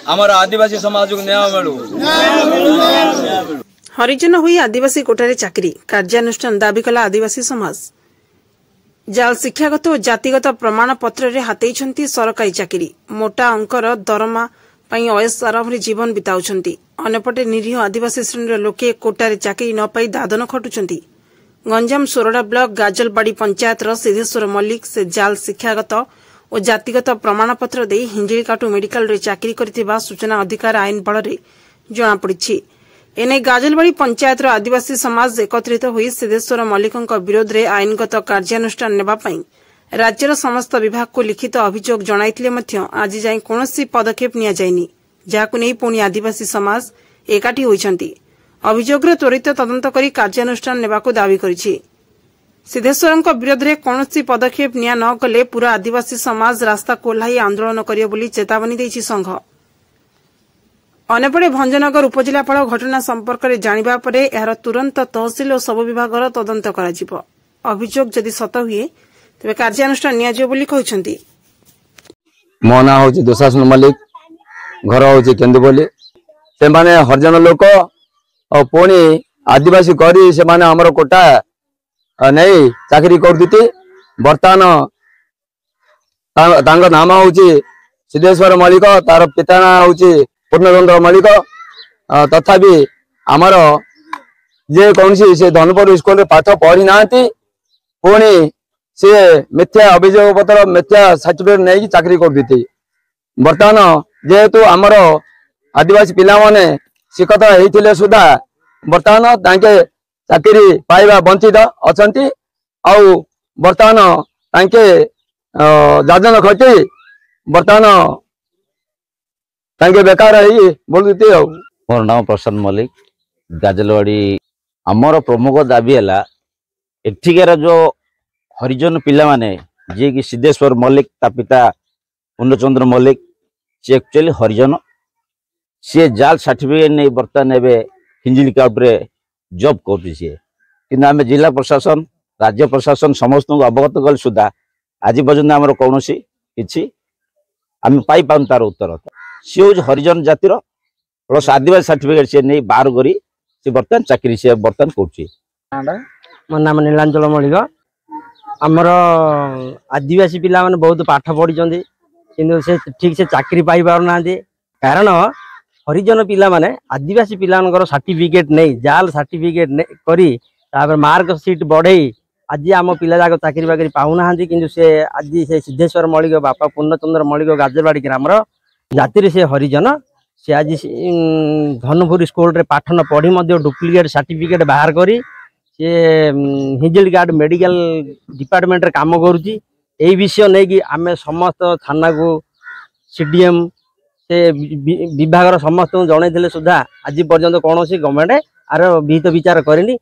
आमर आदिवासी समाज को न्याय मिलू। हरिजन हुई आदिवासी कोटारे चाकरी कार्यानुष्ठान दाबी कला आदिवासी समाज। जाल शिक्षागत और जातिगत प्रमाण पत्र रे हातेइछंती सरकारी चाकरी मोटा अंकर दरमा पई अयस आरामरे जीवन बिताउछंती। अनेपटे निरीह आदिवासी श्रेणीर लोके कोटारे चाकरी न पाई दादन खटुछंती। गंजाम सोरडा ब्लॉक गाजलबाड़ी पंचायत सिद्धेश्वर मल्लिक से जाल शिक्षागत और जातिगत प्रमाणपत्र दे हिंजिकाटू मेडिकल रे चाकरी करथिबा सूचना अधिकार आईन बल रे जणा पड़िछि। एने गाजलबाड़ी पंचायत आदिवासी समाज एकत्रित होई सिद्धेश्वर मल्लिकଙ୍କ विरोध रे आईनगत कार्यानुष्ठान नेबा पई राज्यर समस्त विभाग को लिखित अभियोग जणाइथिले मध्य आज जाय कोनोसी पदक्षेप निया जायनी, जाकु नै पुणी आदिवासी समाज एकाठी होइछंती। अभियोग रे त्वरित तदंत करी कार्यानुष्ठान नेबाको दाबी करिछि। सिद्धेश्वरଙ୍କ विरोध रे कोनोसी पदक्षेप निया न गले पूरा आदिवासी समाज रास्ता कोल्हाई आंदोलन करियो बोली चेतावनी दैछि संघ। अनेपटे भंजनगर उपजिलापाल घटना संपर्क में जानिबा परे एहार तुरंत तहसिल और सब विभाग तदंत कराजिबो। अभियोग जदि सत हुए तेबे कार्यानुष्ठान नियाजिबो बोली कहिसंती। मो ना होची दुशासन मल्लिक, घर होची केंदुबोली। से माने हरिजन लोक और पुणी आदिवासी करी से माने हमर कोटा नहीं चाकरी कर दीती। बर्तमान तांग नाम होची सिद्धेश्वर मल्लिक, तार पिता ना होची पूर्णचंद्र मल्लिक। तथापि आमर जे कौन से धनपुर स्कूल रे पाठ पढ़ी ना पुणी सी मिथ्या अभियोग पत्र मिथ्या सर्टिफिकेट नहीं चाकरी कर दीती। बर्तमान जेहेतु आमर आदिवासी पिला माने शिक्षित होते सुधा बर्तमान तांके चाकरी पाइबा वंचित अछंती। आउ बर्तमान तांके जाजन खटी बर्तमान तांके बेकार है बोलती। मोर नाम प्रशांत मल्लिक, गाजलवाड़ी। आमर प्रमुख दाबी है एठिकार जो हरिजन पिला माने जे कि सिद्धेश्वर मल्लिक ता पिता पूर्णचंद्र मल्लिक से एक्चुअली हरिजन। सी जाल सर्टिफिकेट नहीं बर्तमान एवं हिंजिलिकाट रे जॉब कर आम जिला प्रशासन राज्य प्रशासन समस्त को अवगत कल सुधा आज पर्यटन आम कौन कि आम पाई पाऊँ तार उत्तर। सी हूँ हरिजन जातिर प्लस आदिवासी सर्टिफिकेट सी नहीं बाहर करी बर्तमान चाकरी सी बर्तमान कर। मो नाम नीलांचल मल्लिक। आमर आदिवासी पिला माने बहुत पाठ पढ़ी किंतु से ठीक से चाकरी पाई पार ना। कारण हरिजन पिला माने आदिवासी पिला सर्टिफिकेट नहीं जाल सर्टिफिकेट करी मार्क सीट बढ़े आज आम पिला जाक चाकरी बाकरी पाऊना कि से आज से सिद्धेश्वर मल्लिक बापा पूर्णचंद्र मल्लिक गाजलबाड़ी ग्रामर जाति से हरिजन। से आज धनपुर स्कूल रे पाठ न पढ़ी डुप्लिकेट सर्टिफिकेट बाहर करी से हिंजिलिकाट मेडिकल डिपार्टमेंट रे काम करुची। एई विषय नहीं कि आमे समस्त थाना को सीडीएम से विभाग समस्त जन सुधा आज पर्यंत कौन गवर्नमेंट आर विहित विचार करनी।